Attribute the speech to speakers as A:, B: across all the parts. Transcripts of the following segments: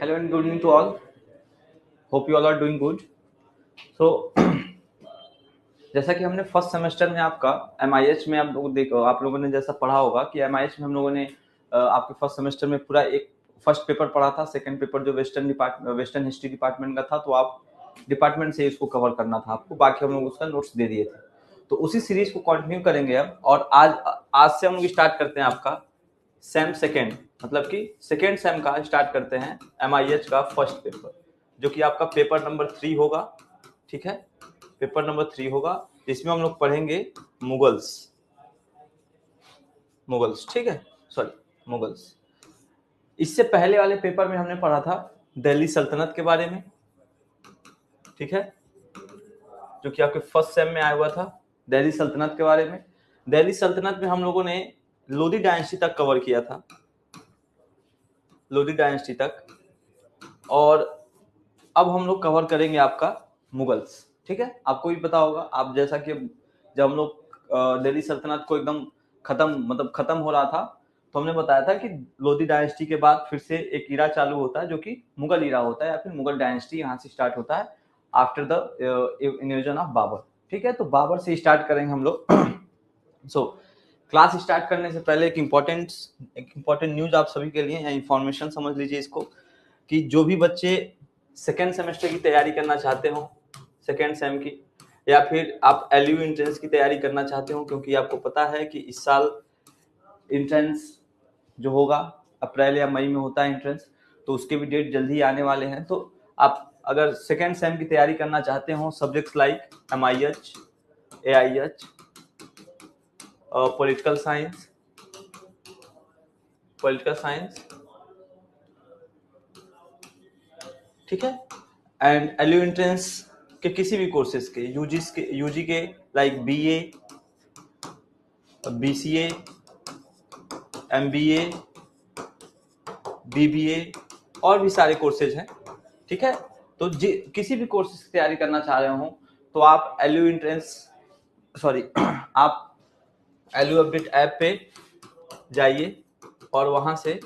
A: Hello and good evening to all. Hope you all are doing good. So जैसा कि हमने first semester में आपका एमआईएच में आप लोगों ने जैसा पढ़ा होगा कि एमआईएच में हम लोगों ने आपके फर्स्ट सेमेस्टर में पूरा एक फर्स्ट पेपर पढ़ा था। सेकंड पेपर जो वेस्टर्न हिस्ट्री डिपार्टमेंट का था, तो आप डिपार्टमेंट से इसको कवर करना था आपको, बाकी हम लोग उसका नोट्स दे दिए थे। तो उसी सीरीज को कंटिन्यू करेंगे अब, और आज से हम लोग स्टार्ट करते हैं आपका सेम सेकेंड, मतलब कि सेकेंड सेम का स्टार्ट करते हैं एमआईएच का फर्स्ट पेपर, जो कि आपका पेपर नंबर 3 होगा। ठीक है, पेपर नंबर 3 होगा, इसमें हम लोग पढ़ेंगे मुगल्स। ठीक है, सॉरी, मुगल्स। इससे पहले वाले पेपर में हमने पढ़ा था दिल्ली सल्तनत के बारे में। ठीक है, जो कि आपके फर्स्ट सेम में आया हुआ था, दिल्ली सल्तनत के बारे में। दिल्ली सल्तनत में हम लोगों ने लोधी डायनेस्टी तक कवर किया था, लोधी डायनेस्टी तक। और अब हम लोग कवर करेंगे आपका मुगल्स। ठीक है, आपको भी पता होगा, आप जैसा कि जब हम लोग दिल्ली सल्तनत को एकदम खत्म हो रहा था, तो हमने बताया था कि लोधी डायनेस्टी के बाद फिर से एक ईरा चालू होता है, जो कि मुगल ईरा होता है, या फिर मुगल डायनेस्टी यहाँ से स्टार्ट होता है after the invasion of Babur. ठीक है, तो बाबर से स्टार्ट करेंगे हम लोग। सो क्लास स्टार्ट करने से पहले एक इम्पोर्टेंट न्यूज आप सभी के लिए, या इंफॉर्मेशन समझ लीजिए इसको, कि जो भी बच्चे सेकेंड सेमेस्टर की तैयारी करना चाहते हो, सेकेंड सेम की, या फिर आप एलयू एंट्रेंस की तैयारी करना चाहते हो, क्योंकि आपको पता है कि इस साल एंट्रेंस जो होगा अप्रैल या मई में होता है एंट्रेंस, तो उसके भी डेट जल्दी आने वाले हैं। तो आप अगर सेकेंड सेम की तैयारी करना चाहते हो, subjects like MIH, AIH, political science, ठीक है, एंड एलयू एंट्रेंस के किसी भी कोर्सेज के, यूजी के like BA, BCA, MBA, BBA, और भी सारे कोर्सेज हैं। ठीक है, तो किसी भी कोर्सेज की तैयारी करना चाह रहे हो, तो आप एलयू एंट्रेंस आप एलयू अपडेट ऐप पे जाइए, और वहां से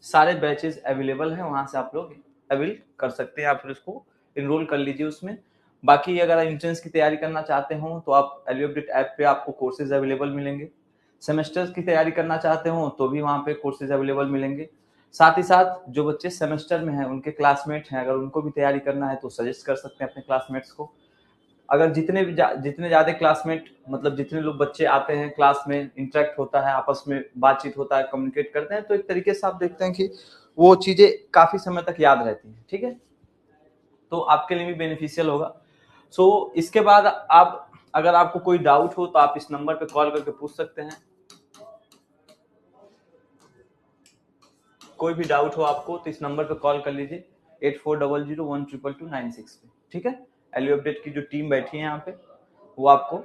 A: सारे बैचेस अवेलेबल हैं, वहां से आप लोग अवेल कर सकते हैं, या फिर उसको इनरोल कर लीजिए उसमें। बाकी अगर एंट्रेंस की तैयारी करना चाहते हो, तो आप एलयू अपडेट ऐप पे आपको कोर्सेज अवेलेबल मिलेंगे। सेमेस्टर्स की तैयारी करना चाहते हो तो भी वहां पे कोर्सेज अवेलेबल मिलेंगे। साथ ही साथ जो बच्चे सेमेस्टर में हैं, उनके क्लासमेट हैं, अगर उनको भी तैयारी करना है तो सजेस्ट कर सकते हैं अपने क्लासमेट्स को। अगर जितने ज्यादा क्लासमेट, मतलब जितने लोग बच्चे आते हैं क्लास में, इंटरेक्ट होता है, आपस में बातचीत होता है, कम्युनिकेट करते हैं, तो एक तरीके से आप देखते हैं कि वो चीजें काफी समय तक याद रहती हैं। ठीक है, तो आपके लिए भी बेनिफिशियल होगा। सो इसके बाद आप, अगर आपको कोई डाउट हो तो आप इस नंबर पे कॉल करके पूछ सकते हैं। कोई भी डाउट हो आपको तो इस नंबर पे कॉल कर लीजिए, 8400122296 पे। ठीक है, एलयू अपडेट की जो टीम बैठी है यहाँ पे, वो आपको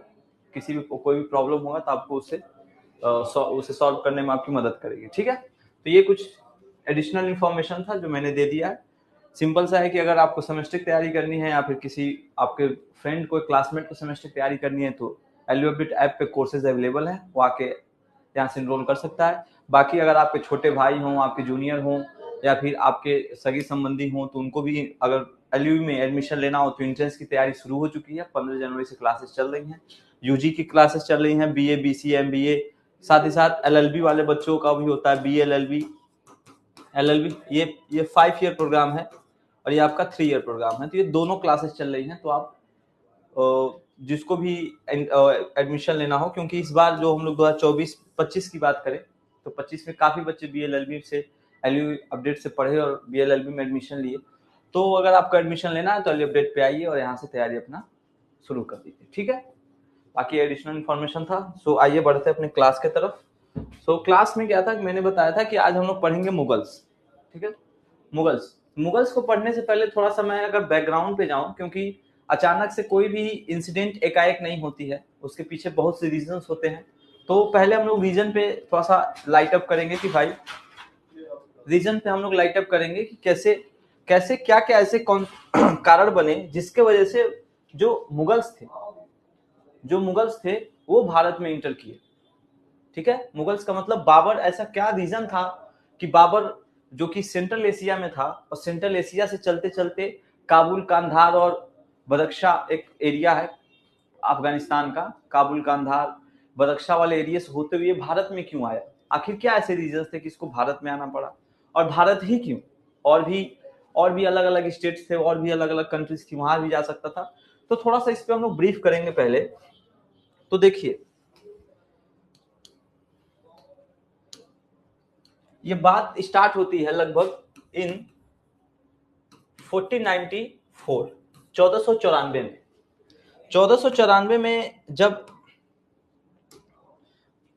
A: किसी भी कोई भी प्रॉब्लम होगा तो आपको उसे सॉल्व करने में आपकी मदद करेगी। ठीक है, तो ये कुछ एडिशनल इंफॉर्मेशन था जो मैंने दे दिया है। सिंपल सा है कि अगर आपको सेमेस्टर की तैयारी करनी है, या फिर किसी आपके फ्रेंड को, क्लासमेट को सेमेस्टर की तैयारी करनी है, तो एलयू अपडेट ऐप पे कोर्सेज अवेलेबल है, वो आके यहाँ से इनरोल कर सकता है। बाकी अगर आपके छोटे भाई हों, आपके जूनियर हों, या फिर आपके सगी संबंधी हों, तो उनको भी अगर एलयू में एडमिशन लेना हो, तो एंट्रेंस की तैयारी शुरू हो चुकी है। 15 जनवरी से क्लासेस चल रही हैं, यूजी की क्लासेस चल रही हैं, बीए, बीसीए, एमबीए। साथ ही साथ एलएलबी वाले बच्चों का भी होता है, बी एलएलबी, ये 5 ईयर प्रोग्राम है, और ये आपका 3 ईयर प्रोग्राम है। तो ये दोनों क्लासेस चल रही हैं। तो आप जिसको भी एडमिशन लेना हो, क्योंकि इस बार जो हम लोग 2024-25 की बात करें, तो 25 में काफी बच्चे बीएलएलबी से, एलयू अपडेट से पढ़े और बीएलएलबी में एडमिशन लिए। तो अगर आपको एडमिशन लेना है तो एलयू अपडेट पे आइए और यहाँ से तैयारी अपना शुरू कर दीजिए। ठीक है, बाकी एडिशनल इन्फॉर्मेशन था। सो आइए बढ़ते हैं अपने क्लास के तरफ। सो क्लास में क्या था, मैंने बताया था कि आज हम लोग पढ़ेंगे मुगल्स। ठीक है, मुगल्स को पढ़ने से पहले थोड़ा सा मैं अगर बैकग्राउंड पे जाऊं, क्योंकि अचानक से कोई भी इंसिडेंट एकाएक नहीं होती है, उसके पीछे बहुत से रीजंस होते हैं। तो पहले हम लोग रीजन पे थोड़ा सा लाइट अप करेंगे कि भाई, रीजन पे हम लोग लाइट अप करेंगे कि कैसे कैसे क्या क्या ऐसे कारण बने जिसके वजह से जो मुगल्स थे वो भारत में इंटर किए। ठीक है, मुगल्स का मतलब बाबर, ऐसा क्या रीजन था कि बाबर जो कि सेंट्रल एशिया में था, और सेंट्रल एशिया से चलते चलते काबुल, कांधार और बदख्शा एक एरिया है अफगानिस्तान का, काबुल, कांधार, बदख्शा वाले एरिया से होते हुए भारत में क्यों आया? आखिर क्या ऐसे रीजन थे कि इसको भारत में आना पड़ा, और भारत ही क्यों? और भी अलग अलग स्टेट्स थे, और भी अलग अलग कंट्रीज थी, वहां भी जा सकता था। तो थोड़ा सा इस पे हम लोग ब्रीफ करेंगे पहले। तो देखिए, ये बात स्टार्ट होती है लगभग इन 1494, 1494 में। 1494 में जब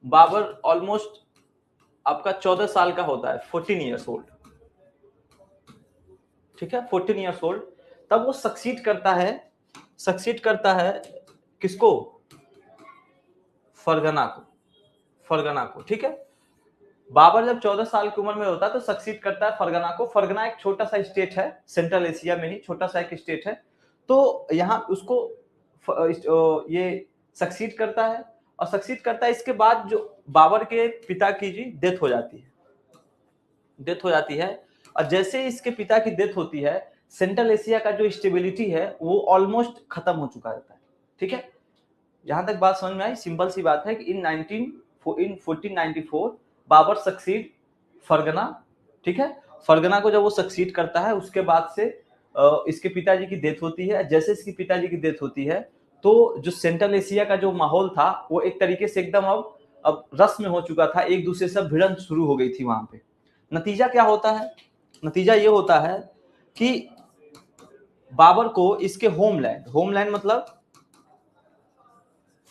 A: बाबर ऑलमोस्ट आपका 14 साल का होता है, 14 ईयर्स ओल्ड, ठीक है, 14 ईयर्स ओल्ड, तब वो सक्सीड करता है किसको? फरगना को, ठीक है। बाबर जब 14 साल की उम्र में होता है तो सक्सीड करता है फरगना को। फरगना एक छोटा सा स्टेट है, सेंट्रल एशिया में ही छोटा सा एक स्टेट है। तो यहाँ उसको ये सक्सीड करता है, और सक्सीड करता है। इसके बाद जो बाबर के पिता की जी डेथ हो जाती है, और जैसे इसके पिता की डेथ होती है, सेंट्रल एशिया का जो स्टेबिलिटी है वो ऑलमोस्ट खत्म हो चुका रहता है, ठीक है। जहां तक बात समझ में आई, सिंपल सी बात है कि इन 1494 बाबर सक्सीड फरगना, ठीक है। फरगना को जब वो सक्सीड करता है, उसके बाद से इसके पिताजी की डेथ होती है। जैसे इसके पिताजी की डेथ होती है, तो जो सेंट्रल एशिया का जो माहौल था वो एक तरीके से एकदम अब रस में हो चुका था, एक दूसरे से भिड़ंत शुरू हो गई थी वहां पे। नतीजा क्या होता है? नतीजा ये होता है कि बाबर को इसके होमलैंड मतलब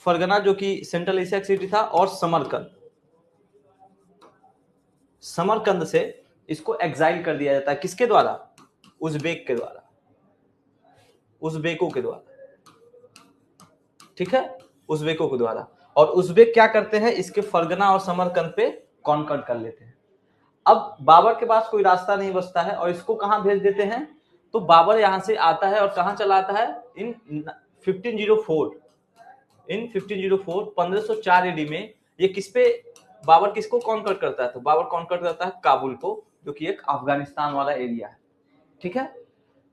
A: फरगना जो कि सेंट्रल एशिया की सिटी था, और समरकंद से इसको एग्जाइल कर दिया जाता है। किसके द्वारा? उज़्बेकों के द्वारा, ठीक है, उज़्बेकों के द्वारा। और उज़्बेक क्या करते हैं? इसके फरगना और समरकंद पे कॉन्कर कर लेते हैं। अब बाबर के पास कोई रास्ता नहीं बचता है, और इसको कहां भेज देते हैं? तो बाबर यहां से आता है, और कहां चला आता है? इन 1504 1504 एडी में ये बाबर किसको कॉन्कर करता है? तो बाबर कॉन्कर करता है काबुल को, जो कि एक अफगानिस्तान वाला एरिया है, ठीक है।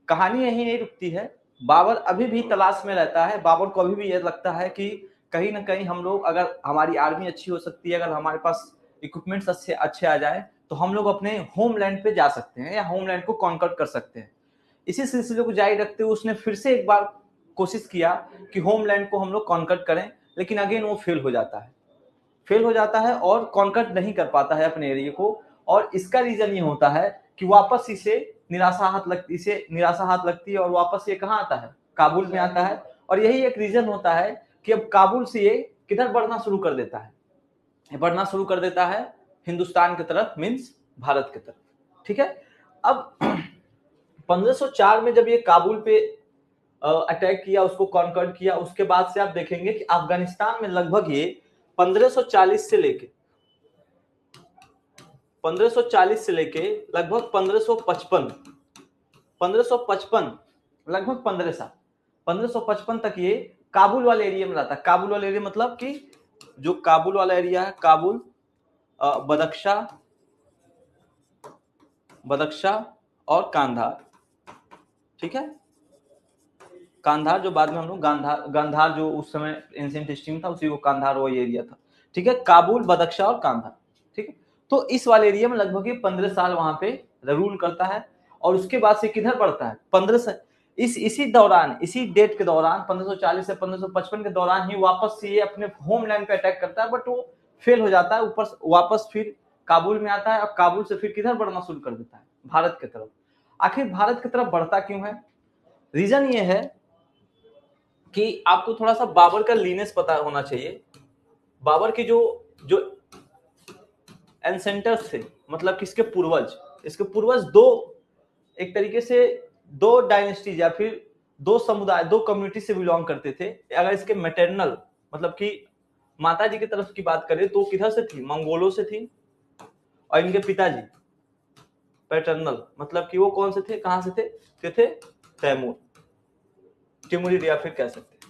A: कहानी यही नहीं रुकती है, बाबर अभी भी तलाश में रहता है। बाबर को अभी भी यह लगता है कि कहीं ना कहीं हम लोग, अगर हमारी आर्मी अच्छी हो सकती है, अगर हमारे पास इक्विपमेंट्स अच्छे आ जाए, तो हम लोग अपने होमलैंड पे जा सकते हैं, या होमलैंड को कॉन्कर कर सकते हैं। इसी सिलसिले को जारी रखते हुए उसने फिर से एक बार कोशिश किया कि होमलैंड को हम लोग कॉन्कर करें, लेकिन अगेन वो फेल हो जाता है और कॉन्कर नहीं कर पाता है अपने एरिया को। और इसका रीजन ये होता है कि वापस इसे निराशा हाथ लगती है, और वापस ये कहाँ आता है? काबुल में आता है। और यही एक रीजन होता है कि अब काबुल से ये किधर बढ़ना शुरू कर देता है? हिंदुस्तान की तरफ, मीन्स भारत की तरफ, ठीक है। अब 1504 में जब ये काबुल पे अटैक किया, उसको कॉन्कर किया, उसके बाद से आप देखेंगे कि अफगानिस्तान में लगभग ये 1540 से लेके लगभग 1555 लगभग 1555 तक ये काबुल वाले एरिया में रहता है। काबुल वाला एरिया मतलब कि जो काबुल वाला एरिया है, काबुल, बदख्शा और कांधार, ठीक है। कांधार जो बाद में हम लोग गांधार जो उस समय एंशिएंट हिस्ट्री में था, उसी को कांधार वो एरिया था, ठीक है। काबुल, बदख्शा और कांधार, ठीक है। तो इस वाले एरिया में लगभग 15 साल वहां पे रूल करता है, और उसके बाद से किधर बढ़ता है? इसी डेट के दौरान 1540 से 1555 के दौरान ही वापस से ये अपने होमलैंड पे अटैक करता है, बट वो फेल हो जाता है। ऊपर वापस फिर काबुल में आता है, और काबुल से फिर किधर बढ़ना शुरू कर देता है? भारत की तरफ। आखिर भारत की तरफ बढ़ता क्यों है? रीजन ये है कि आपको थोड़ा सा बाबर का लीनेस पता होना चाहिए। बाबर के जो जो एंसेंटर्स थे, मतलब कि इसके पूर्वज एक तरीके से दो डायनेस्टीज या फिर दो समुदाय, दो कम्युनिटी से बिलोंग करते थे। अगर इसके मैटरनल मतलब कि माता जी की तरफ की बात करें तो किधर से थी? मंगोलों से थी। और इनके पिताजी पैटर्नल मतलब कि वो कौन से थे, कहां से थे? टिमुरिड या फिर कह सकते हैं,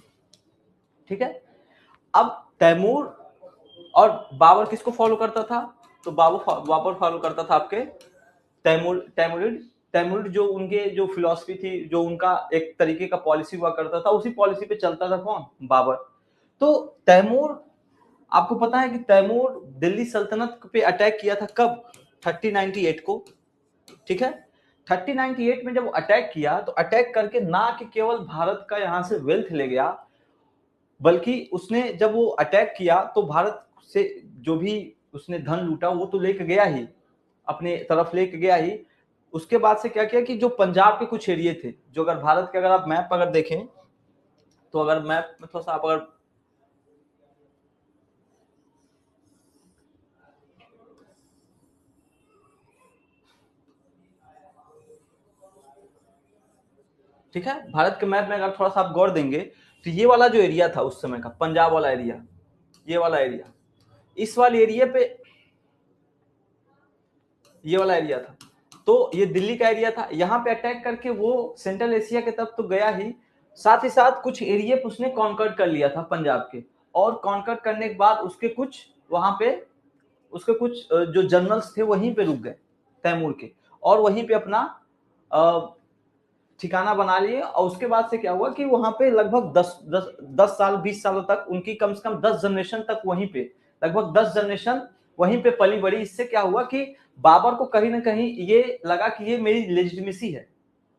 A: ठीक है। अब तैमूर और बाबर किसको फॉलो करता था? तो बाबर फॉलो करता था आपके तैमूरिड जो उनके जो फिलॉसफी थी, जो उनका एक तरीके का पॉलिसी हुआ करता था, उसी पॉलिसी पे चलता था कौन? बाबर। तो तैमूर, आपको पता है कि तैमूर दिल्ली सल्तनत पे अटैक किया था कब? 3098 को, ठीक है। 3098 में जब वो अटैक किया तो अटैक करके ना कि केवल भारत का यहां से वेल्थ ले गया, बल्कि उसने जब वो अटैक किया तो भारत से जो भी उसने धन लूटा वो तो लेके गया ही, अपने तरफ लेके गया ही। उसके बाद से क्या किया कि जो पंजाब के कुछ एरिया थे, जो अगर भारत के अगर आप मैप अगर देखें तो, अगर मैप में थोड़ा सा आप अगर ठीक है, भारत के मैप में अगर थोड़ा सा आप गौर देंगे तो ये वाला जो एरिया था उस समय का, पंजाब वाला एरिया, ये वाला एरिया, इस वाले एरिया पे ये वाला एरिया था, तो ये दिल्ली का एरिया था। यहाँ पे अटैक करके वो सेंट्रल एशिया के तरफ तो गया ही, साथ ही साथ कुछ एरिया उसने कॉन्कर्ड कर लिया था पंजाब के, और कॉन्कर्ड करने के बाद उसके कुछ वहां पे उसके कुछ जो जनरल्स थे वहीं पे रुक गए तैमूर के, और वहीं पे अपना ठिकाना बना लिए। और उसके बाद से क्या हुआ कि वहां पे लगभग 10 साल 20 सालों तक उनकी कम से कम 10 जनरेशन तक वहीं पे, लगभग 10 जनरेशन वहीं पे पली बड़ी। इससे क्या हुआ कि बाबर को कहीं ना कहीं ये लगा कि ये मेरी लेजिटिमेसी है,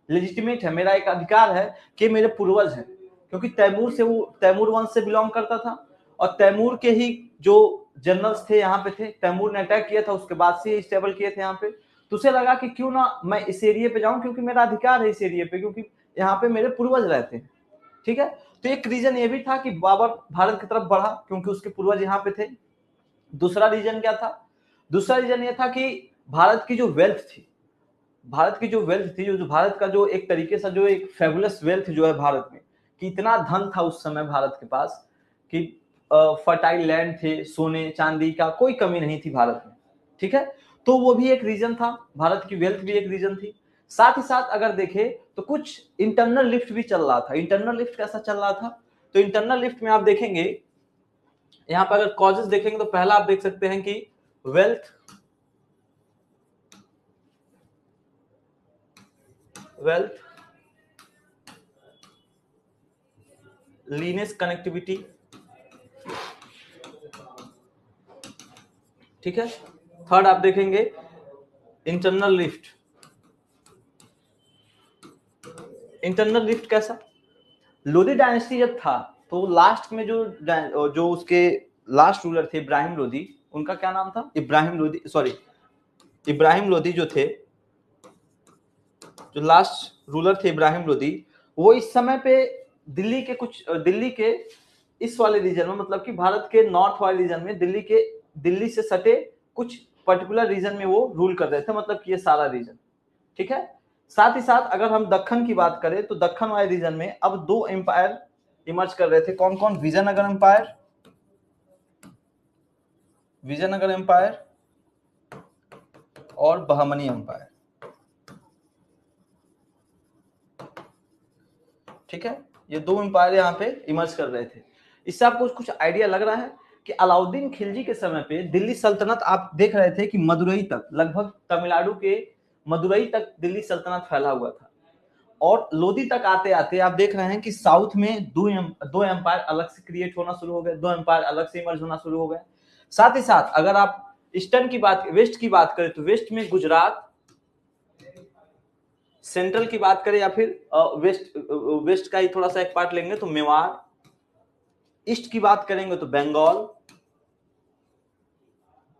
A: लेजिटिमेट है, मेरा एक अधिकार है कि मेरे पूर्वज हैं, क्योंकि तैमूर से वो तैमूर वंश से बिलोंग करता था, और तैमूर के ही जो जनरल्स थे यहाँ पे थे, तैमूर ने अटैक किया था उसके बाद से स्टेबल किए थे यहाँ पे। तो उसे लगा कि क्यों ना मैं इस एरिया पे जाऊं, क्योंकि मेरा अधिकार है इस एरिया पे, क्योंकि यहाँ पे मेरे पूर्वज रहते हैं, ठीक है। तो एक रीजन ये भी था कि बाबर भारत की तरफ बढ़ा क्योंकि उसके पूर्वज यहाँ पे थे। दूसरा रीजन क्या था? दूसरा रीजन ये था कि भारत की जो वेल्थ थी, भारत की जो वेल्थ थी, जो भारत का जो एक तरीके से जो एक फेबुलस वेल्थ जो है भारत में, कि इतना धन था उस समय भारत के पास कि फर्टाइल लैंड थे, सोने चांदी का कोई कमी नहीं थी भारत में, ठीक है। तो वो भी एक रीजन था, भारत की वेल्थ भी एक रीजन थी। साथ ही साथ अगर देखें तो कुछ इंटरनल लिफ्ट भी चल रहा था। इंटरनल लिफ्ट कैसा चल रहा था? तो इंटरनल लिफ्ट में आप देखेंगे, यहाँ पर अगर कॉजेस देखेंगे तो पहला आप देख सकते हैं कि वेल्थ लीनेस कनेक्टिविटी, ठीक है। थर्ड आप देखेंगे इंटरनल लिफ्ट। इंटरनल लिफ्ट कैसा? लोधी डायनेस्टी जब था तो लास्ट में जो उसके लास्ट रूलर थे इब्राहिम लोधी, उनका क्या नाम था? इब्राहिम लोधी, सॉरी इब्राहिम लोधी जो थे, जो लास्ट रूलर थे इब्राहिम लोधी, वो इस समय पे दिल्ली के इस वाले रीजन में, मतलब कि भारत के नॉर्थ वाले रीजन में, दिल्ली से सटे कुछ पर्टिकुलर रीजन में वो रूल कर रहे थे, मतलब कि ये सारा रीजन, ठीक है। साथ ही साथ अगर हम दक्कन की बात करें तो दक्कन वाले रीजन में अब दो एम्पायर इमर्ज कर रहे थे। कौन कौन? विजयनगर एम्पायर और बहमनी एम्पायर, ठीक है। ये दो एम्पायर यहाँ पे इमर्ज कर रहे थे। इससे आपको कुछ आइडिया लग रहा है कि अलाउद्दीन खिलजी के समय पे दिल्ली सल्तनत आप देख रहे थे कि मदुरई तक, लगभग तमिलनाडु के मदुरई तक दिल्ली सल्तनत फैला हुआ था। और लोधी तक आते आते आप देख रहे हैं कि साउथ में दो एम्पायर अलग से क्रिएट होना शुरू हो गए, दो एम्पायर अलग से इमर्ज होना शुरू हो गए। साथ ही साथ अगर आप वेस्ट की बात करें तो वेस्ट में गुजरात, सेंट्रल की बात करें या फिर वेस्ट का ही थोड़ा सा एक पार्ट लेंगे तो मेवाड़, ईस्ट की बात करेंगे तो बंगाल,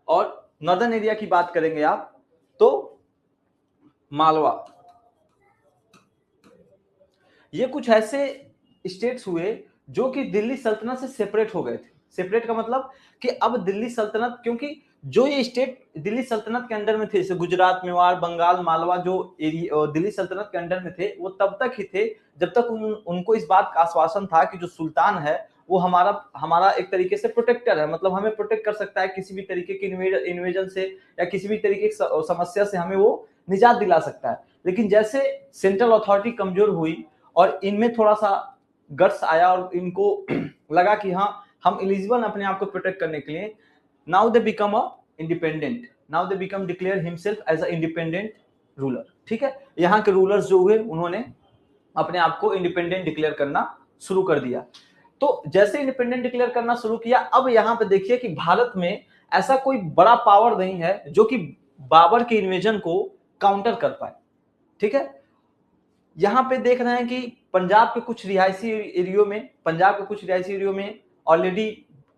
A: और नॉर्दर्न एरिया की बात करेंगे आप तो मालवा। ये कुछ ऐसे स्टेट्स हुए जो कि दिल्ली सल्तनत से सेपरेट हो गए थे। सेपरेट का मतलब कि अब दिल्ली सल्तनत, क्योंकि जो ये स्टेट दिल्ली सल्तनत के अंडर में थे, जैसे गुजरात, मेवाड़, बंगाल, मालवा, जो एरिया दिल्ली सल्तनत के अंडर में थे, वो तब तक ही थे जब तक उनको इस बात का आश्वासन था कि जो सुल्तान है वो हमारा एक तरीके से प्रोटेक्टर है, मतलब हमें प्रोटेक्ट कर सकता है किसी भी तरीके की इन्वेजन से या किसी भी तरीके की समस्या से हमें वो निजात दिला सकता है। लेकिन जैसे सेंट्रल अथॉरिटी कमजोर हुई और इनमें थोड़ा सा गट्स आया और इनको लगा कि हाँ हम एलिजिबल अपने आप को प्रोटेक्ट करने के लिए, now they become a independent, now they become declare himself as a independent ruler, ठीक है। यहाँ के रूलर्स जो हुए उन्होंने अपने आप को इंडिपेंडेंट डिक्लेयर करना शुरू कर दिया। तो जैसे इंडिपेंडेंट डिक्लेयर करना शुरू किया, अब यहाँ पे देखिए कि भारत में ऐसा कोई बड़ा पावर नहीं है जो कि बाबर के इन्वेजन को काउंटर कर पाए, ठीक है। यहाँ पे देख रहे हैं कि पंजाब के कुछ रिहायशी एरियो में ऑलरेडी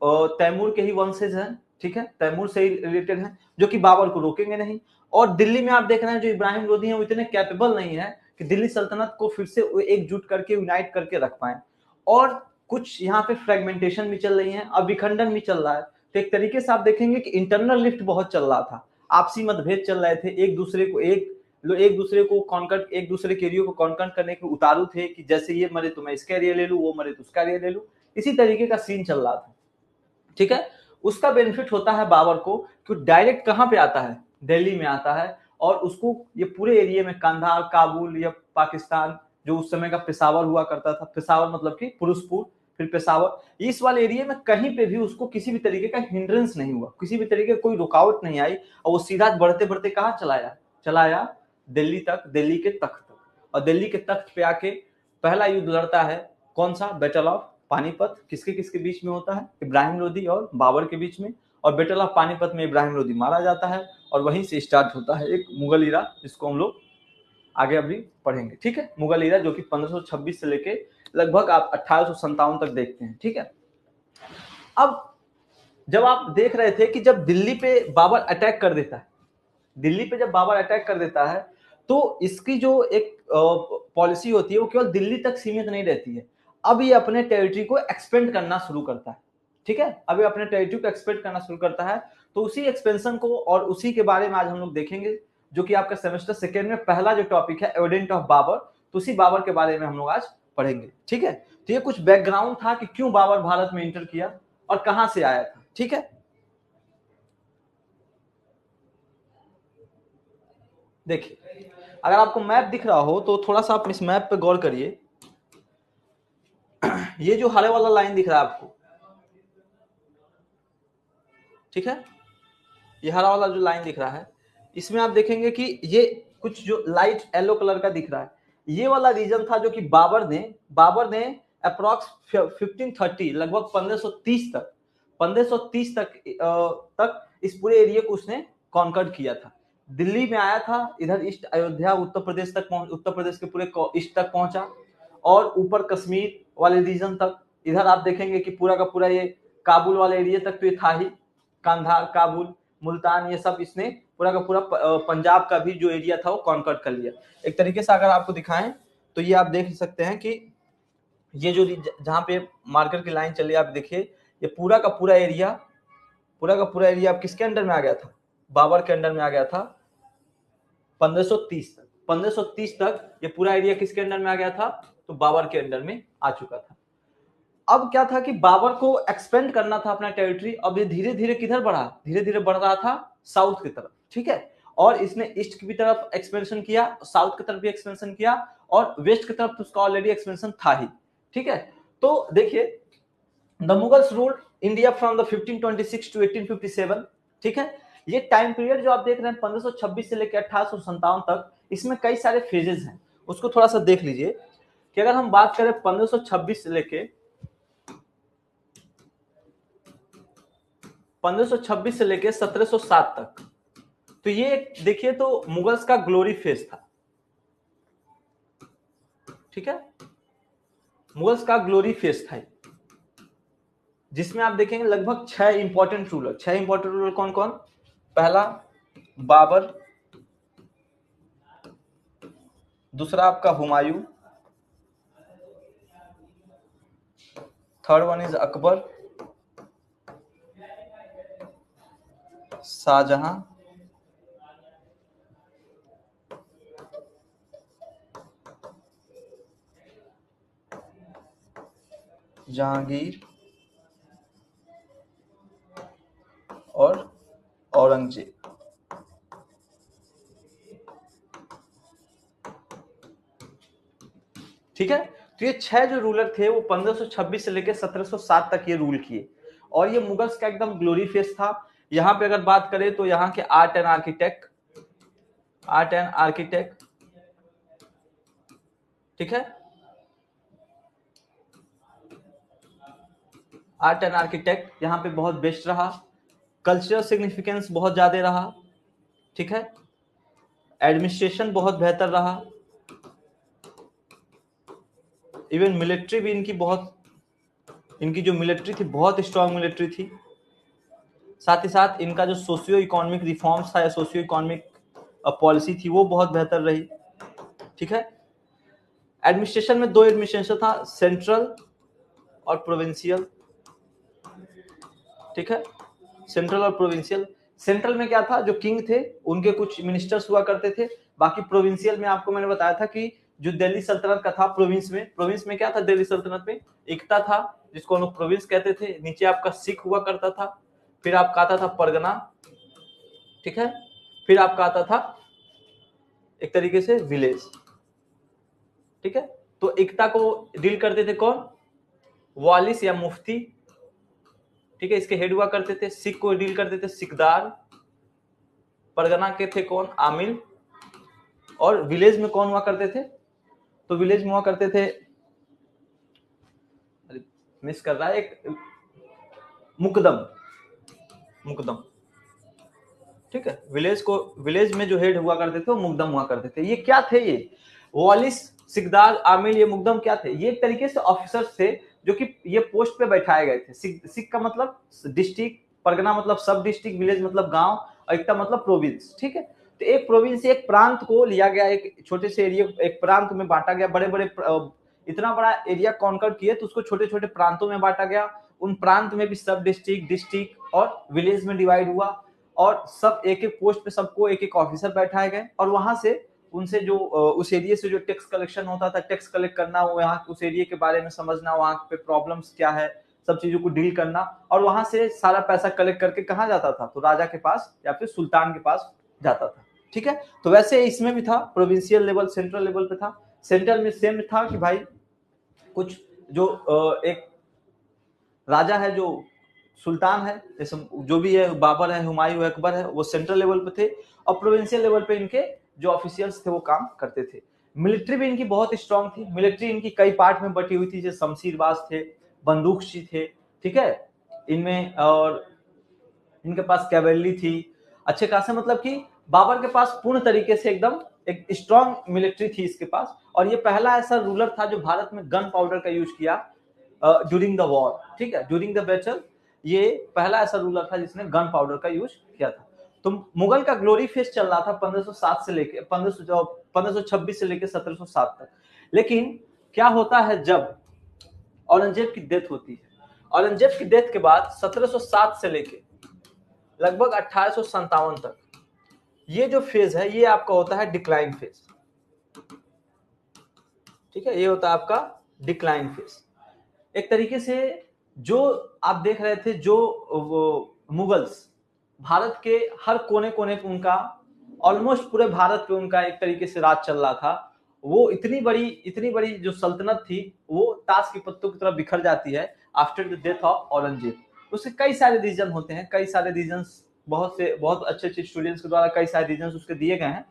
A: तैमूर के ही वंशज हैं, ठीक है, तैमूर से ही रिलेटेड हैं, जो कि बाबर को रोकेंगे नहीं। और दिल्ली में आप देख रहे हैं जो इब्राहिम लोधी हैं वो इतने कैपेबल नहीं है कि दिल्ली सल्तनत को फिर से एकजुट करके यूनाइट करके रख पाए। और कुछ यहाँ पे फ्रेगमेंटेशन भी चल रही है, अब विखंडन भी चल रहा है। तो एक तरीके से आप देखेंगे कि इंटरनल लिफ्ट बहुत चल रहा था, आपसी मतभेद चल रहे थे, एक दूसरे को कॉन्कर, एक दूसरे के एरिया को कॉन्कर करने के उतारू थे कि जैसे ये मरे तो मैं इसका एरिया ले लूं, वो मरे तो उसका एरिया ले लूं, इसी तरीके का सीन चल रहा था, ठीक है। उसका बेनिफिट होता है बाबर को कि डायरेक्ट कहां पे आता है, दिल्ली में आता है, और उसको ये पूरे एरिया में कंधार, काबुल या पाकिस्तान, जो उस समय का पेशावर हुआ करता था, पेशावर मतलब कि पुरुषपुर, फिर पेशावर, इस वाले एरिया में कहीं पे भी उसको किसी भी तरीके का हिंड्रेंस नहीं हुआ, किसी भी तरीके कोई रुकावट नहीं आई, और वो सीधा बढ़ते बढ़ते कहां चलाया दिल्ली तक, दिल्ली के तख्त तक। और दिल्ली के तख्त पे आके पहला युद्ध लड़ता है, कौन सा, बैटल ऑफ पानीपत। किसके बीच में होता है, इब्राहिम लोधी और बाबर के बीच में। और बैटल ऑफ पानीपत में इब्राहिम लोधी मारा जाता है, और वहीं से स्टार्ट होता है एक मुगल इरा, जिसको हम लोग आगे अभी पढ़ेंगे, ठीक है। मुगल इरा जो कि 1526 से लेके लगभग आप 1857 तक देखते हैं, ठीक है। अब जब आप देख रहे थे कि जब दिल्ली पे बाबर अटैक कर देता है, तो इसकी जो एक पॉलिसी होती है वो केवल दिल्ली तक सीमित नहीं रहती है, अब ये अपने टेरिटरी को एक्सपेंड करना शुरू करता है, ठीक है। अब ये अपने टेरिटरी को एक्सपेंड करना शुरू करता है। तो उसी एक्सपेंशन को और उसी के बारे में आज हम लोग देखेंगे, जो कि आपका सेमेस्टर सेकेंड में पहला जो टॉपिक है एविडेंट ऑफ बाबर, तो उसी बाबर के बारे में हम लोग आज पढ़ेंगे, ठीक है। तो ये कुछ बैकग्राउंड था कि क्यों बाबर भारत में एंटर किया और कहां से आया था, ठीक है। देखिए, अगर आपको मैप दिख रहा हो तो थोड़ा सा आप इस मैप पे गौर करिए। ये जो हरे वाला लाइन दिख रहा है आपको, ठीक है, ये हरा वाला जो लाइन दिख रहा है, इसमें आप देखेंगे कि ये कुछ जो लाइट येलो कलर का दिख रहा है, ये वाला रीजन था जो कि बाबर ने अप्रॉक्स 1530 लगभग 1530 तक इस पूरे एरिया को उसने कॉन्कर किया था। दिल्ली में आया था, इधर ईस्ट अयोध्या उत्तर प्रदेश के पूरे ईस्ट तक पहुंचा, और ऊपर कश्मीर वाले रीजन तक, इधर आप देखेंगे कि पूरा का पूरा ये काबुल वाले एरिया तक तो ये था ही, कांधार, काबुल, मुल्तान, ये सब इसने पूरा का पूरा पंजाब का भी जो एरिया था वो कॉन्कर कर लिया। एक तरीके से अगर आपको दिखाएं तो ये आप देख सकते हैं कि ये जो जहां पे मार्कर की लाइन चली, आप देखिए ये पूरा का पूरा एरिया आप किसके अंडर में आ गया था, बाबर के अंडर में आ गया था 1530 तक ये पूरा एरिया किसके अंडर में आ गया था, तो बाबर के अंडर में आ चुका था। अब क्या था कि बाबर को एक्सपेंड करना था अपना टेरिटरी, अब ये धीरे धीरे किधर बढ़ा, धीरे धीरे बढ़ रहा था साउथ की तरफ, ठीक है। और इसने ईस्ट की भी तरफ एक्सपेंशन किया, साउथ की तरफ भी एक्सपेंशन किया, और वेस्ट की तरफ तो उसका ऑलरेडी एक्सपेंशन था ही, ठीक है। तो देखिए, the Mughals ruled India from the 1526 to 1857, ठीक है। ये टाइम पीरियड जो आप देख रहे हैं 1526 से लेकर 1857 तक, इसमें कई सारे फेजेस हैं, उसको थोड़ा सा देख लीजिए कि अगर हम बात करें 1526 से लेके 1707 तक, तो ये देखिए तो मुगल्स का ग्लोरी फेज था, ठीक है, मुगल्स का ग्लोरी फेज था, जिसमें आप देखेंगे लगभग 6 इंपॉर्टेंट रूलर कौन कौन, पहला बाबर, दूसरा आपका Humayun, third one is Akbar, Shahjahan, Jahangir और औरंगजेब, ठीक है। तो ये 6 जो रूलर थे वो 1526 से लेकर 1707 तक ये रूल किए, और ये मुगल्स का एकदम ग्लोरी फेस था। यहाँ पे अगर बात करें तो यहाँ के art and architect, art and architect, ठीक है, आर्ट एंड आर्किटेक्ट यहाँ पे बहुत बेस्ट रहा, कल्चरल सिग्निफिकेंस बहुत ज्यादा रहा, ठीक है, एडमिनिस्ट्रेशन बहुत बेहतर रहा, इवन मिलिट्री भी इनकी जो मिलिट्री थी बहुत स्ट्रांग मिलिट्री थी, साथ ही साथ इनका जो सोशियो इकोनॉमिक रिफॉर्म्स था या सोशियो इकोनॉमिक पॉलिसी थी वो बहुत बेहतर रही, ठीक है। एडमिनिस्ट्रेशन में 2 एडमिनिस्ट्रेशन था, सेंट्रल और प्रोविंशियल, ठीक है, सेंट्रल और प्रोविंशियल। सेंट्रल में क्या था, जो किंग थे उनके कुछ मिनिस्टर्स हुआ करते थे, बाकी प्रोविंशियल में आपको मैंने बताया था कि जो दिल्ली सल्तनत का था, प्रोविंस में क्या था, दिल्ली सल्तनत में एकता था जिसको हम लोग प्रोविंस कहते थे, नीचे आपका सिख हुआ करता था, फिर आपका आता था परगना, ठीक है, फिर आपका आता था एक तरीके से विलेज, ठीक है। तो एकता को डील करते थे कौन, वालिस या मुफ्ती, ठीक है, इसके हेड हुआ करते थे। सिख को डील करते थे सिकदार, परगना के थे कौन, आमिल, और विलेज में कौन हुआ करते थे, तो विलेज में हुआ करते थे, मिस कर रहा है एक, मुकदम, ठीक है, विलेज में जो हेड हुआ करते थे वो मुकदम हुआ करते थे। ये क्या थे, ये वालिस, सिकदार, आमिल, ये मुकदम क्या थे, ये एक तरीके से ऑफिसर्स थे जो कि ये पोस्ट पे बैठाए गए थे। सिख का मतलब डिस्ट्रिक्ट, परगना मतलब सब डिस्ट्रिक्ट, विलेज मतलब गांव, और एकता मतलब प्रोविंस, ठीक है। तो एक प्रोविंस से एक प्रांत को लिया गया, एक छोटे से एरिया, एक प्रांत में बांटा गया, बड़े बड़े इतना बड़ा एरिया कॉन्कर किए तो उसको छोटे छोटे प्रांतों में बांटा गया, उन प्रांत में भी सब डिस्ट्रिक्ट और विलेज में डिवाइड हुआ, और सब एक एक पोस्ट पे सबको एक एक ऑफिसर बैठाए गए, और वहां से उनसे जो उस एरिया से जो टैक्स कलेक्शन होता था, टैक्स कलेक्ट करना, वहाँ उस एरिया के बारे में समझना, वहाँ पे प्रॉब्लम्स क्या है, सब चीजों को डील करना, और वहां से सारा पैसा कलेक्ट करके कहाँ जाता था, तो राजा के पास या फिर सुल्तान के पास जाता था, ठीक है। तो वैसे इसमें भी था, प्रोविंशियल लेवल सेंट्रल लेवल पे था। सेंट्रल में सेम था कि भाई कुछ जो एक राजा है, जो सुल्तान है, जैसे जो भी है, बाबर है, हुमायूं है, अकबर है, वो सेंट्रल लेवल पे थे, और प्रोविंशियल लेवल पे इनके जो ऑफिशियल्स थे वो काम करते थे। मिलिट्री भी इनकी बहुत स्ट्रांग थी, मिलिट्री इनकी कई पार्ट में बटी हुई थी, जैसे शमशीरबाज थे, बंदूकची थे, ठीक है, इनमें, और इनके पास कैवेलरी थी अच्छे खासे, मतलब कि बाबर के पास पूर्ण तरीके से एकदम एक स्ट्रांग मिलिट्री थी इसके पास, और ये पहला ऐसा रूलर था जो भारत में गन पाउडर का यूज किया ड्यूरिंग द वॉर, ठीक है, ड्यूरिंग द बैटल, ये पहला ऐसा रूलर था जिसने गन पाउडर का यूज किया था। तो मुगल का ग्लोरी फेस चल रहा था 1507 से लेके 1526 से लेके 1707 तक, लेकिन क्या होता है, जब औरंगजेब की डेथ होती है, औरंगजेब की डेथ के बाद 1707 से लेके लगभग 1857 तक ये जो फेज है ये आपका होता है डिक्लाइन फेज, ठीक है, ये होता है आपका डिक्लाइन फेज। एक तरीके से जो आप देख रहे थे, जो मुगल्स भारत के हर कोने कोने पे उनका, ऑलमोस्ट पूरे भारत पे उनका एक तरीके से राज चल रहा था, वो इतनी बड़ी जो सल्तनत थी वो ताश की पत्तों की तरह बिखर जाती है after the death of Aurangzeb. उसके कई सारे रीजन होते हैं, कई सारे रीजंस, बहुत अच्छे स्टूडेंट्स के द्वारा कई सारे रीजंस उसके दिए गए हैं,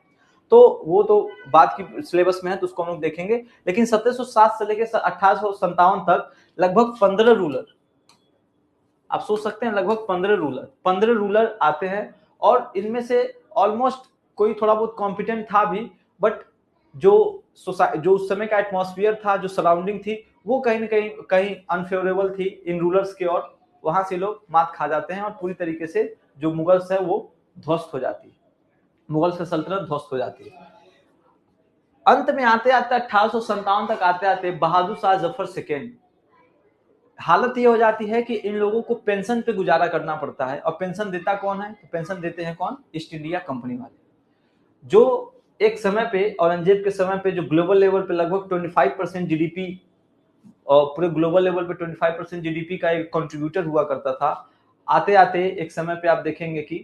A: तो वो तो बाद की सिलेबस में है तो उसको हम लोग देखेंगे। लेकिन 1707 से लेकर 1857 तक लगभग 15 रूलर, आप सोच सकते हैं, लगभग 15 रूलर आते हैं, और इनमें से ऑलमोस्ट कोई थोड़ा बहुत कॉम्पिटेंट था भी, बट जो उस समय का एटमॉस्फेयर था, जो सराउंडिंग थी, वो कहीं ना कहीं अनफेवरेबल थी इन रूलर्स की, और वहां से लोग मात खा जाते हैं, और पूरी तरीके से जो मुगल्स है वो ध्वस्त हो जाती है, मुगल से सल्तनत ध्वस्त हो जाती है। अंत में आते आते 1857 तक आते आते बहादुर शाह जफर सेकेंड, हालत ये हो जाती है कि इन लोगों को पेंशन पे गुजारा करना पड़ता है, और पेंशन देता कौन है, तो पेंशन देते हैं कौन, ईस्ट इंडिया कंपनी वाले, जो एक समय पे औरंगजेब के समय पे जो ग्लोबल लेवल पे लगभग 25% जीडीपी, और पूरे ग्लोबल लेवल पे 25% जीडीपी का एक कंट्रीब्यूटर हुआ करता था। आते आते एक समय पे आप देखेंगे कि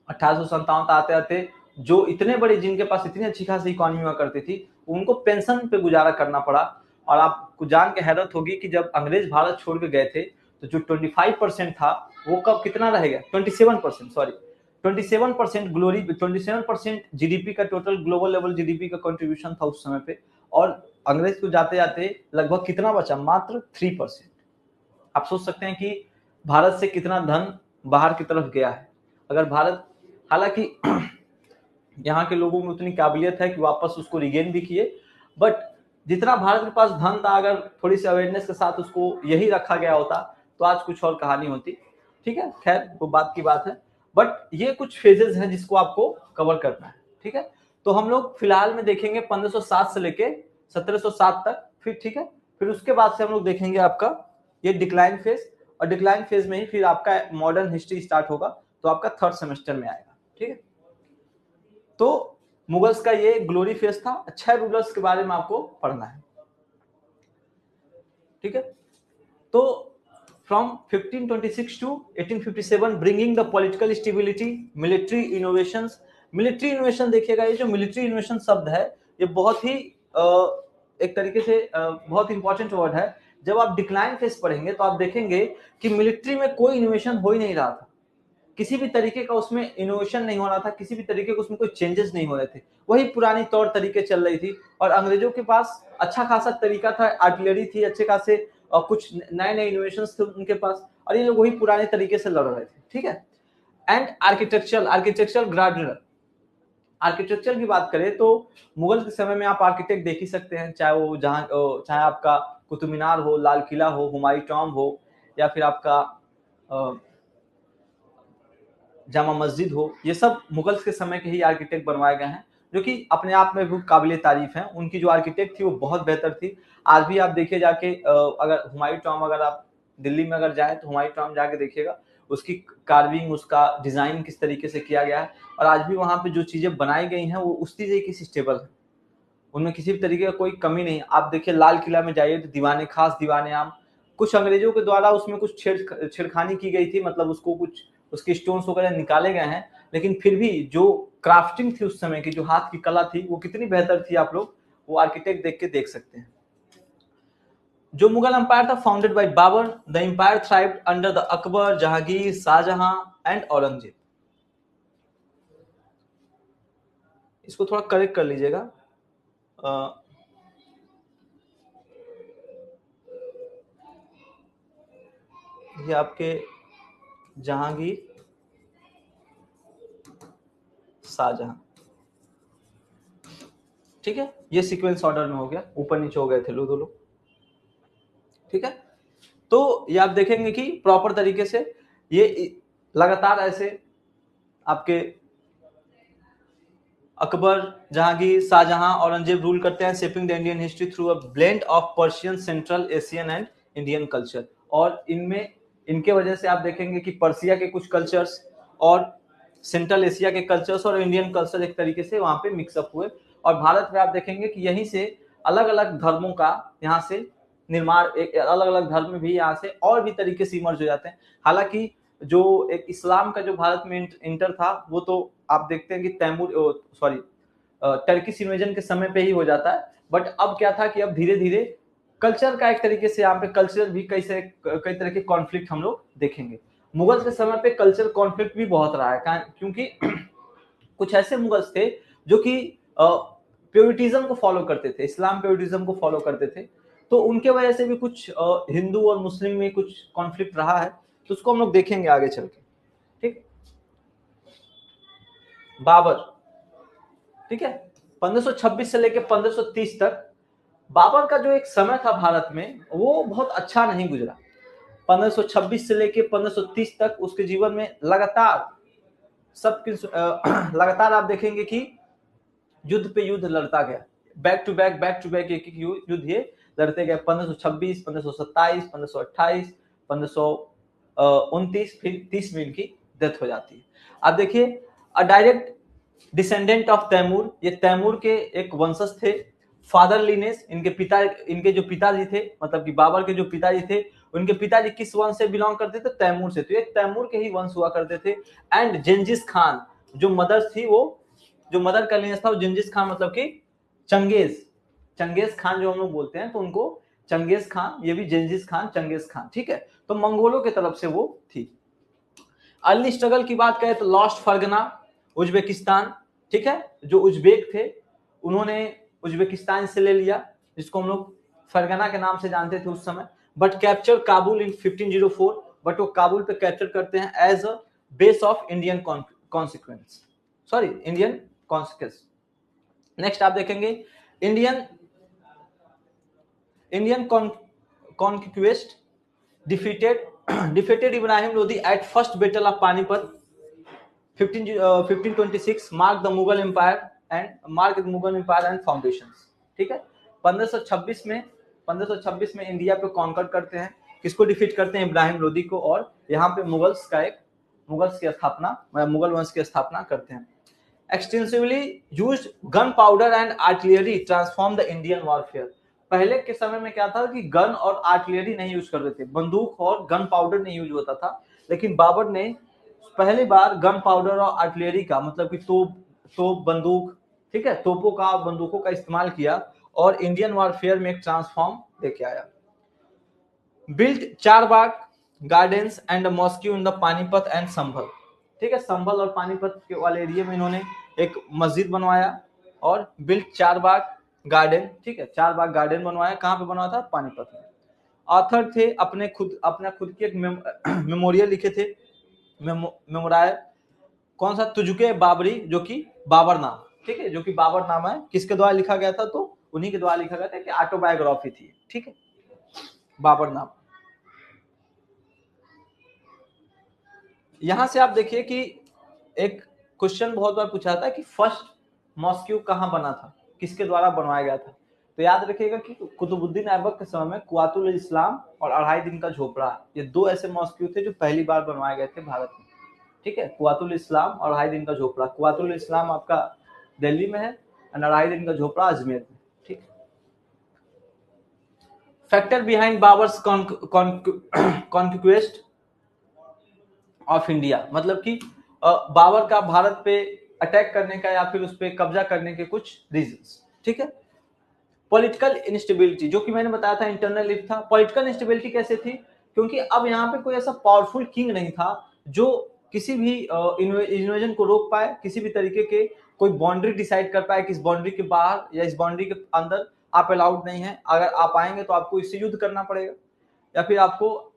A: 1857 आते आते जो इतने बड़े, जिनके पास इतनी अच्छी खासी इकोनॉमी हुआ करती थी, उनको पेंशन पे गुजारा करना पड़ा। और आपको जान के हैरत होगी कि जब अंग्रेज भारत छोड़ के गए थे तो जो 25% था वो कब कितना रह गया, 27%, सॉरी, 27% ग्लोरी 27% जीडीपी का टोटल ग्लोबल लेवल जीडीपी का कंट्रीब्यूशन था उस समय पे, और अंग्रेज को जाते जाते लगभग कितना बचा, मात्र 3%। आप सोच सकते हैं कि भारत से कितना धन बाहर की तरफ गया है। अगर भारत, हालांकि यहाँ के लोगों में उतनी काबिलियत है कि वापस उसको रिगेन भी किए, बट जितना भारत के पास धन था, अगर थोड़ी सी अवेयरनेस के साथ उसको यही रखा गया होता तो आज कुछ और कहानी होती। ठीक है, खैर वो बात की बात है, बट ये कुछ फेजेस हैं जिसको आपको कवर करना है। ठीक है, तो हम लोग फिलहाल में देखेंगे 1507 से लेके 1707 तक, फिर ठीक है, फिर उसके बाद से हम लोग देखेंगे आपका ये डिक्लाइन फेज, और डिक्लाइन फेज में ही फिर आपका मॉडर्न हिस्ट्री स्टार्ट होगा, तो आपका थर्ड सेमेस्टर में आएगा। ठीक है, तो मुगल्स का ये ग्लोरी फेज था। 6 रूलर्स के बारे में आपको पढ़ना है। ठीक है, तो from 1526 to 1857 bringing the political stability, military innovations. Military innovation देखिएगा, ये जो मिलिट्री इनोवेशन शब्द है ये बहुत ही एक तरीके से बहुत इंपॉर्टेंट वर्ड है। जब आप डिक्लाइन फेज पढ़ेंगे तो आप देखेंगे कि मिलिट्री में कोई इनोवेशन हो ही नहीं रहा था, किसी भी तरीके का उसमें इनोवेशन नहीं हो रहा था, किसी भी तरीके का उसमें कोई चेंजेस नहीं हो रहे थे, वही पुरानी तौर तरीके चल रही थी। और अंग्रेजों के पास अच्छा खासा तरीका था, आर्टिलरी थी अच्छे खासे, और कुछ नए नए इनोवेशंस थे उनके पास, और ये लोग वही पुराने तरीके से लड़ रहे थे। ठीक है, एंड आर्किटेक्चरल ग्राडनर। आर्किटेक्चर की बात करें तो मुगल के समय में आप आर्किटेक्ट देख ही सकते हैं, चाहे वो चाहे आपका कुतुब मीनार हो, लाल किला हो, हुमायूं टॉम हो, या फिर आपका जामा मस्जिद हो, ये सब मुगल्स के समय के ही आर्किटेक्ट बनवाए गए हैं, जो कि अपने आप में भी काबिले तारीफ हैं। उनकी जो आर्किटेक्ट थी वो बहुत बेहतर थी। आज भी आप देखिए जाके, अगर हुमायूं टॉम अगर आप दिल्ली में अगर जाए तो हुमायूं टॉम जाके देखिएगा, उसकी कार्विंग, उसका डिजाइन किस तरीके से किया गया है, और आज भी वहां पे जो चीजें बनाई गई हैं वो उस तरीके की स्टेबल है, उनमें किसी भी तरीके का कोई कमी नहीं। आप देखिए लाल किला में जाइए तो दीवाने खास, दीवाने आम, कुछ अंग्रेजों के द्वारा उसमें कुछ छेड़खानी की गई थी, मतलब उसको कुछ उसके स्टोन्स वगैरह निकाले गए हैं, लेकिन फिर भी जो क्राफ्टिंग थी उस समय की, जो हाथ की कला थी वो कितनी बेहतर थी, आप लोग वो आर्किटेक्ट देख के देख सकते हैं। जो मुगल एम्पायर था founded by Babur, the empire thrived under the Akbar, Jahangir, Shahjahan and Aurangzeb. इसको थोड़ा करेक्ट कर लीजिएगा, ये आपके जहांगीर, शाहजहां। ठीक है, ये सीक्वेंस ऑर्डर में हो गया, ऊपर नीचे हो गए थे दो लोग। ठीक है, तो ये आप देखेंगे कि प्रॉपर तरीके से ये लगातार ऐसे आपके अकबर, जहांगीर, शाहजहां, औरंगजेब रूल करते हैं, shaping the Indian history through a blend of Persian, central Asian and Indian culture. और इनमें इनके वजह से आप देखेंगे कि पर्सिया के कुछ कल्चर्स और सेंट्रल एशिया के कल्चर्स और इंडियन कल्चर एक तरीके से वहां पे मिक्सअप हुए, और भारत में आप देखेंगे कि यहीं से अलग अलग धर्मों का यहाँ से निर्माण, एक अलग अलग धर्म भी यहाँ से और भी तरीके से इमर्ज हो जाते हैं। हालांकि जो एक इस्लाम का जो भारत में इंटर था वो तो आप देखते हैं कि टर्किश इन्वेजन के समय पे ही हो जाता है, बट अब क्या था कि अब धीरे धीरे कल्चर का एक तरीके से यहाँ पे कल्चर भी कई तरह के कॉन्फ्लिक्ट हम लोग देखेंगे। मुगल के समय पे कल्चर कॉन्फ्लिक्ट भी बहुत रहा है, क्योंकि कुछ ऐसे मुगल्स थे जो कि प्योरिटिज्म को फॉलो करते थे, इस्लाम प्योरिटिज्म को फॉलो करते थे, तो उनके वजह से भी कुछ हिंदू और मुस्लिम में कुछ कॉन्फ्लिक्ट रहा है, तो उसको हम लोग देखेंगे आगे चल के। ठीक, बाबर, ठीक है, 1526 से लेकर 1530 तक बाबर का जो एक समय था भारत में वो बहुत अच्छा नहीं गुजरा। 1526 से लेकर 1530 तक उसके जीवन में लगातार लगातार आप देखेंगे कि युद्ध पे युद्ध लड़ता गया, बैक टू बैक एक युद्ध ये लड़ते गए। 1526, 1527, 1528, 1529, फिर 30 में इनकी डेथ हो जाती है। अब देखिए, a direct descendant of Timur, ये तैमूर के एक वंशज थे। फादर लीनेस, इनके जो पिताजी थे, मतलब कि बाबर के जो पिताजी थे, उनके पिताजी किस वंश से बिलोंग करते थे, तैमूर से, तो ये तैमूर के ही वंश हुआ करते थे। एंड जेंजिस खान जो मदर थी, वो जो मदर का लिनेस था वो जेंजिस खान, मतलब कि चंगेज खान जो हम लोग बोलते हैं, तो उनको चंगेज खान, ये भी जेंजिस खान, चंगेज खान। ठीक है, तो मंगोलों की तरफ से वो थी। अर्ली स्ट्रगल की बात करें तो लॉस्ट फरगना उज्बेकिस्तान, ठीक है, जो उज्बेक थे उन्होंने उज्बेकिस्तान से ले लिया, जिसको हम लोग फरगना के नाम से जानते थे उस समय, but capture Kabul in 1504, but वो काबुल पे कैप्चर करते हैं as a base of Indian consequence, sorry Indian consequence. Next आप देखेंगे Indian conquest defeated Ibrahim Lodi at first battle of Panipat 1526 marked the Mughal Empire and foundations, ठीक है। 1526 में India पे कॉन्कर करते हैं, किसको डिफीट करते हैं, इब्राहिम लोदी को, और यहाँ पे मुगल वंश की स्थापना करते हैं। Extensively used gun powder and artillery transform the Indian warfare. पहले के समय में क्या था कि गन और आर्टिलरी नहीं यूज करते थे, बंदूक और गन पाउडर नहीं यूज होता था, लेकिन बाबर ने पहली बार गन पाउडर और आर्टिलरी का, मतलब कि तोप बंदूक, ठीक है, तोपों का और बंदूकों का इस्तेमाल किया और इंडियन वॉरफेयर में एक ट्रांसफॉर्म लेके आया। Built Charbagh gardens and mosque in the Panipat and Sambhal, ठीक है, संभल और पानीपत के वाले एरिया में इन्होंने एक मस्जिद बनवाया और बिल्ट चारबाग गार्डन, ठीक है, चारबाग गार्डन बनवाया। कहाँ पे बनवाया था, पानीपत में। ऑथर थे अपना खुद की एक मेमोरियल लिखे थे, मेमोराय, कौन सा, तुजुके बाबरी, जो कि बाबर नाम, ठीक है, जो कि बाबर नाम है, किसके द्वारा लिखा गया था, तो उन्हीं के द्वारा लिखा गया था, कि ऑटोबायोग्राफी थी, ठीक है, बाबर नाम। यहां से आप देखिए कि एक क्वेश्चन बहुत बार पूछा था कि फर्स्ट मॉस्क्यू कहां बना था, किसके द्वारा बनवाया गया था, तो याद रखिएगा कि कुतुबुद्दीन ऐबक के समय में कुआतुल इस्लाम और 2.5 दिन का झोपड़ा, ये दो ऐसे मॉस्क्यू थे जो पहली बार बनवाए गए थे भारत में, ठीक है, कुआतुल इस्लाम और 2.5 दिन का झोपड़ा। कुआतुल इस्लाम आपका दिल्ली में है और 2.5 दिन का झोपड़ा अजमेर में, ठीक। Factor behind Babar's conquest of India, मतलब कि बाबर का भारत पे अटैक करने का या फिर उस पर कब्जा करने के कुछ रीजंस, ठीक है। पॉलिटिकल इंस्टेबिलिटी, जो कि मैंने बताया था इंटरनल लिफ्ट था। पॉलिटिकल इंस्टेबिलिटी कैसे थी, क्योंकि अब यहाँ पे कोई ऐसा पावरफुल किंग नहीं था जो किसी भी इन्वेजन को रोक पाए, किसी भी तरीके के कोई बाउंड्री डिसाइड कर पाए कि इस बाउंड्री के बाहर या इस बाउंड्री के अंदर आप अलाउड नहीं है, अगर आप आएंगे तो आपको इससे युद्ध करना पड़ेगा या फिर आपको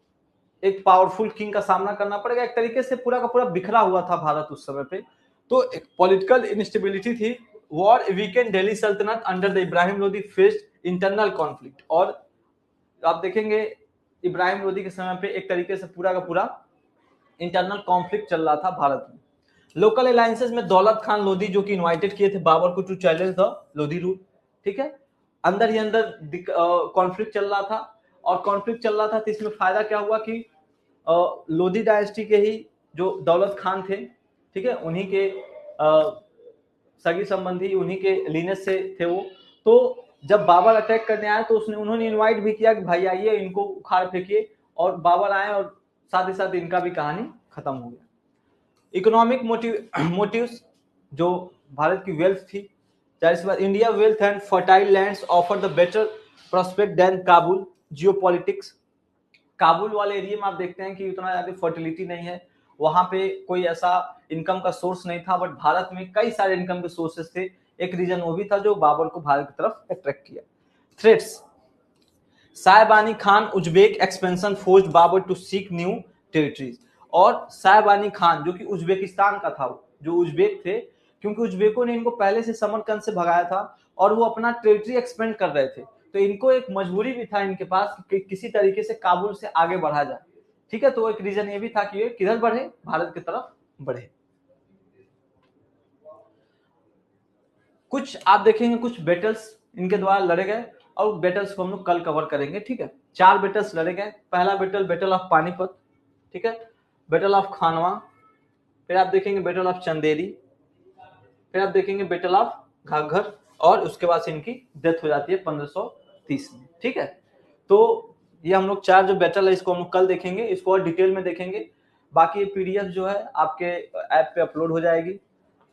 A: एक पावरफुल किंग का सामना करना पड़ेगा। एक तरीके से पूरा का पूरा बिखरा हुआ था भारत उस समय पे, तो एक पॉलिटिकल इंस्टेबिलिटी थी। वॉर वीकेंड दिल्ली सल्तनत under the Ibrahim Lodi faced internal conflict, और आप देखेंगे इब्राहिम लोदी के समय पे एक तरीके से पूरा का पूरा इंटरनल कॉन्फ्लिक्ट चल रहा था भारत में। लोकल अलायंसेस में दौलत खान लोदी जो कि इनवाइटेड किए थे बाबर को to challenge the Lodi rule, ठीक है, अंदर ही अंदर कॉन्फ्लिक्ट चल रहा था, और कॉन्फ्लिक्ट चल रहा था तो इसमें फायदा क्या हुआ कि लोधी डायनेस्टी के ही जो दौलत खान थे, ठीक है, उन्हीं के सगी संबंधी, उन्हीं के लीनेज से थे वो। तो जब बाबर अटैक करने आए तो उन्होंने इनवाइट भी किया कि भाई आइए, इनको उखाड़ फेंकिए, और बाबर आए और साथ ही साथ इनका भी कहानी खत्म हो गया। इकोनॉमिक मोटिव्स, जो भारत की वेल्थ थी, जाहिर सी बात, India wealth and fertile lands offer the better prospect than Kabul. Geopolitics, Kabul वाले एरिया में आप देखते हैं कि उतना ज्यादा फर्टिलिटी नहीं है, वहां पे कोई ऐसा इनकम का सोर्स नहीं था, बट भारत में कई सारे इनकम के सोर्सेस थे। एक रीजन वो भी था जो बाबर को भारत की तरफ अट्रैक्ट किया। Threats, Shaibani Khan Uzbek expansion forced Babur to seek new territories, और साहिबानी खान जो कि उज्बेकिस्तान का था, जो उज्बेक थे, क्योंकि उज्बेकों ने इनको पहले से समरकंद से भगाया था और वो अपना टेरिटरी एक्सपेंड कर रहे थे, तो इनको एक मजबूरी भी था इनके पास कि किसी तरीके से काबुल से आगे बढ़ा जाए, ठीक है। तो एक रीजन ये भी था कि ये किधर बढ़े, भारत की तरफ बढ़े। कुछ आप देखेंगे कुछ बैटल्स इनके द्वारा लड़े गए, और बैटल्स को हम लोग कल कवर करेंगे, ठीक है। 4 बैटल्स लड़े गए। पहला बैटल ऑफ पानीपत, ठीक है, बैटल ऑफ खानवा, फिर आप देखेंगे बैटल ऑफ चंदेरी, फिर आप देखेंगे बैटल ऑफ घाघर, और उसके बाद से इनकी डेथ हो जाती है 1530 में, ठीक है। तो ये हम लोग 4 जो बैटल है इसको हम लोग कल देखेंगे, इसको और डिटेल में देखेंगे। बाकी पीडीएफ जो है आपके ऐप पे अपलोड हो जाएगी,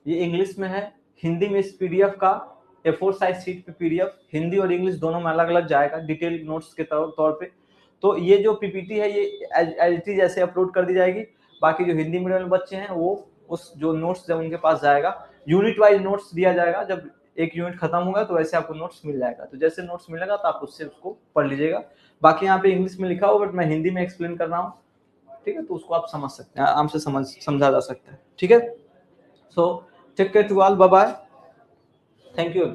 A: ये इंग्लिश में है, हिंदी में इस पीडीएफ का A4 साइज शीट पे पीडीएफ हिंदी और इंग्लिश दोनों में अलग अलग जाएगा डिटेल नोट्स के तौर पे। तो ये जो पीपीटी है ये एज इट इज ऐसे अपलोड कर दी जाएगी। बाकी जो हिंदी मीडियम बच्चे हैं वो उस जो नोट्स जब उनके पास जाएगा, यूनिट वाइज नोट्स दिया जाएगा, जब एक यूनिट खत्म होगा तो वैसे आपको नोट्स मिल जाएगा, तो जैसे नोट्स मिलेगा तो आप उससे उसको पढ़ लीजिएगा। बाकी यहाँ पे इंग्लिश में लिखा हो बट मैं हिंदी में एक्सप्लेन कर रहा हूँ, ठीक है, तो उसको आप समझ सकते हैं, आराम से समझा जा सकता है, ठीक है। So take care to all, bye bye, thank you.